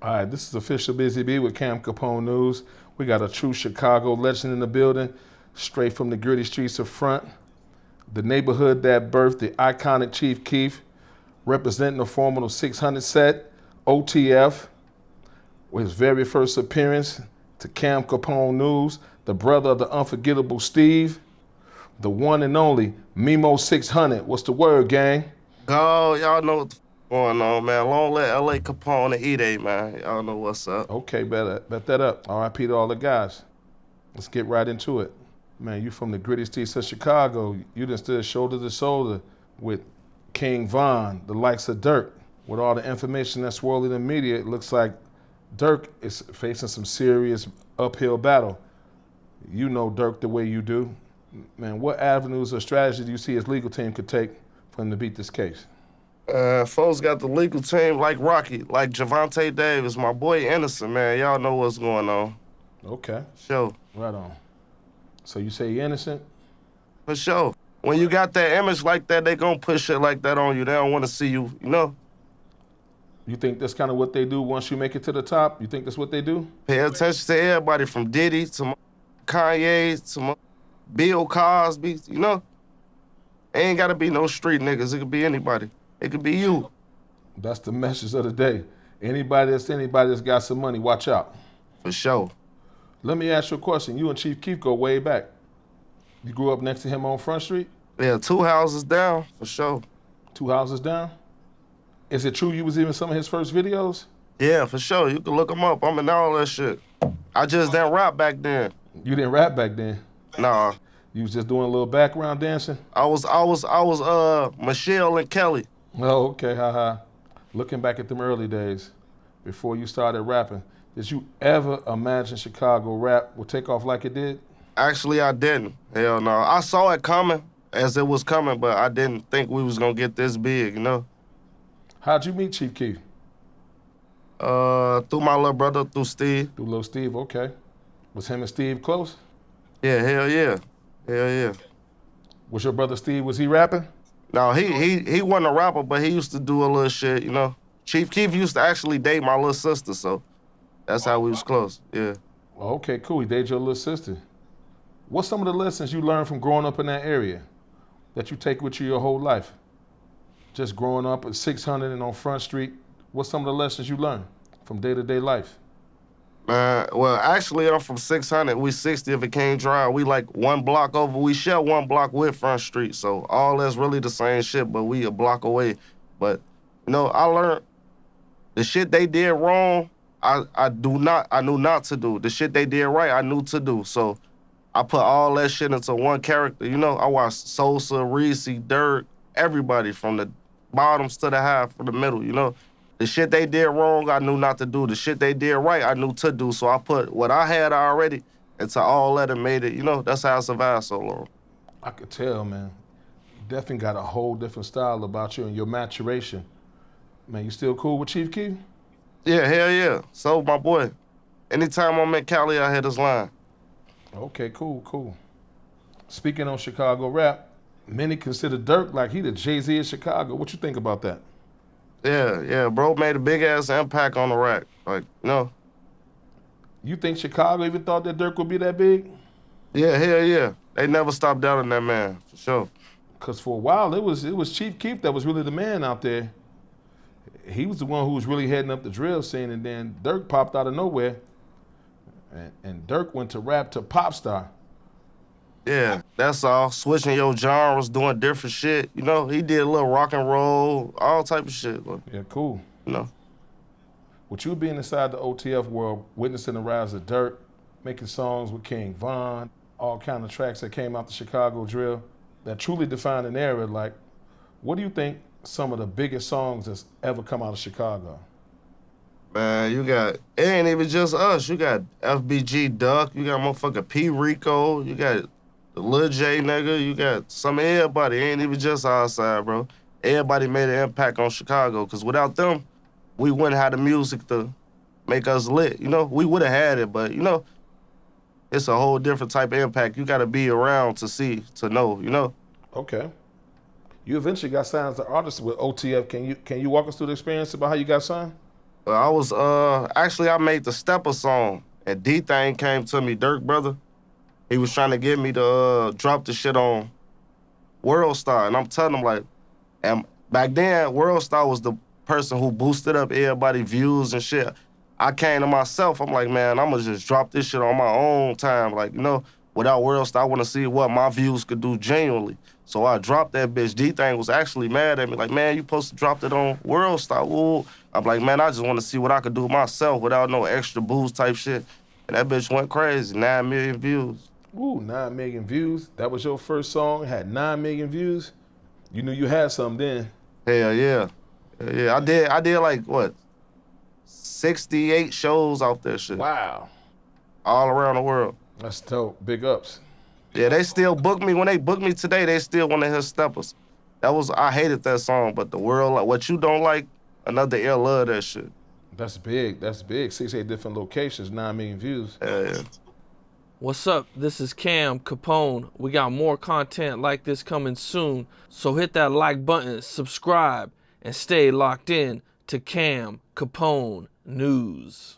All right, this is official Busy Bee with Cam Capone News. We got a true Chicago legend in the building, straight from the gritty streets of Front, the neighborhood that birthed the iconic Chief Keef, representing the formidable 600 set, OTF, with his very first appearance to Cam Capone News, the brother of the unforgettable Steve, the one and only Memo600. What's the word, gang? Oh, y'all know what's going on, man. Long live L.A. Capone and E-Day, man. Y'all know what's up. Okay, bet that up. RIP to all the guys. Let's get right into it. Man, you from the gritty streets of Chicago. You done stood shoulder to shoulder with King Von, the likes of Durk. With all the information that's swirling in the media, it looks like Durk is facing some serious uphill battle. You know Durk the way you do. Man, what avenues or strategies do you see his legal team could take for him to beat this case? Folks got the legal team like Rocky, like Javante Davis, my boy Innocence, man. Y'all know what's going on. Okay. Sure. Right on. So you say you're innocent? For sure. When you got that image like that, they gonna push shit like that on you. They don't want to see you, you know? You think that's kind of what they do once you make it to the top? You think that's what they do? Pay attention to everybody from Diddy to Kanye to Bill Cosby, you know? Ain't gotta be no street niggas. It could be anybody. It could be you. That's the message of the day. Anybody that's got some money, watch out. For sure. Let me ask you a question. You and Chief Keef go way back. You grew up next to him on Front Street? Yeah, 2 houses down, for sure. 2 houses down? Is it true you was in some of his first videos? Yeah, for sure. You can look them up. I'm in all that shit. I just didn't rap back then. You didn't rap back then? Nah. You was just doing a little background dancing? I was Michelle and Kelly. Oh, okay, haha. Looking back at them early days, before you started rapping, did you ever imagine Chicago rap would take off like it did? Actually, I didn't. Hell no. I saw it coming as it was coming, but I didn't think we was gonna get this big, you know? How'd you meet Chief Keef? Through my little brother, through Steve. Through Lil Steve, okay. Was him and Steve close? Yeah, hell yeah. Hell yeah. Was your brother Steve, was he rapping? No, he wasn't a rapper, but he used to do a little shit, you know? Chief Keef used to actually date my little sister, so that's how we was close, yeah. Okay, cool. He dated your little sister. What's some of the lessons you learned from growing up in that area that you take with you your whole life? Just growing up at 600 and on Front Street, what's some of the lessons you learned from day-to-day life? Well, actually, I'm from 600. We 60 if it can't drive. We like 1 block over. We share 1 block with Front Street, so all that's really the same shit, but we a block away. But, you know, I learned the shit they did wrong, I knew not to do. The shit they did right, I knew to do. So I put all that shit into one character. You know, I watched Sosa, Reese, Durk, everybody from the bottoms to the high, from the middle, you know. The shit they did wrong, I knew not to do. The shit they did right, I knew to do. So I put what I had already into all that and made it, you know, that's how I survived so long. I could tell, man. You definitely got a whole different style about you and your maturation. Man, you still cool with Chief Keef? Yeah, hell yeah. So my boy, anytime I'm in Cali, I hit his line. Okay, cool. Speaking on Chicago rap, many consider Durk like he the Jay-Z of Chicago. What you think about that? Yeah, bro made a big-ass impact on the rack. Like, you know. You think Chicago even thought that Durk would be that big? Yeah, hell yeah. They never stopped doubting that man, for sure. Because for a while, it was Chief Keef that was really the man out there. He was the one who was really heading up the drill scene, and then Durk popped out of nowhere. And Durk went to rap to pop star. Yeah, that's all. Switching your genres, doing different shit. You know, he did a little rock and roll, all type of shit. Yeah, cool. You know. With you being inside the OTF world, witnessing the rise of Durk, making songs with King Von, all kind of tracks that came out the Chicago drill that truly defined an era, like, what do you think some of the biggest songs that's ever come out of Chicago? Man, it ain't even just us. You got FBG Duck, you got motherfucking P. Rico, you got the Lil J nigga, you got some of everybody. It ain't even just our side, bro. Everybody made an impact on Chicago, because without them, we wouldn't have the music to make us lit. You know, we would have had it, but, you know, it's a whole different type of impact. You got to be around to see, to know, you know? Okay. You eventually got signed as an artist with OTF. Can you walk us through the experience about how you got signed? I was actually I made the Stepper song, and D Thing came to me, Durk brother. He was trying to get me to drop the shit on World Star, and I'm telling him like, and back then World Star was the person who boosted up everybody views and shit. I came to myself, I'm like, man, I'ma just drop this shit on my own time, like, you know, without World Star, I wanna see what my views could do genuinely. So I dropped that bitch. D-Thing was actually mad at me, like, man, you supposed to drop it on World Star. Ooh. I'm like, man, I just wanna see what I could do myself without no extra boost type shit. And that bitch went crazy, 9 million views. Ooh, 9 million views. That was your first song, had 9 million views. You knew you had something then. Hell yeah. Hell yeah. I did like, what, 68 shows off that shit. Wow. All around the world. That's dope. Big ups. Yeah, they still book me. When they book me today, they still want to hear Steppers. I hated that song, but the world, like, what you don't like, another ear love that shit. That's big. That's big. 68 different locations, 9 million views. Yeah. What's up? This is Cam Capone. We got more content like this coming soon, so hit that like button, subscribe, and stay locked in to Cam Capone News.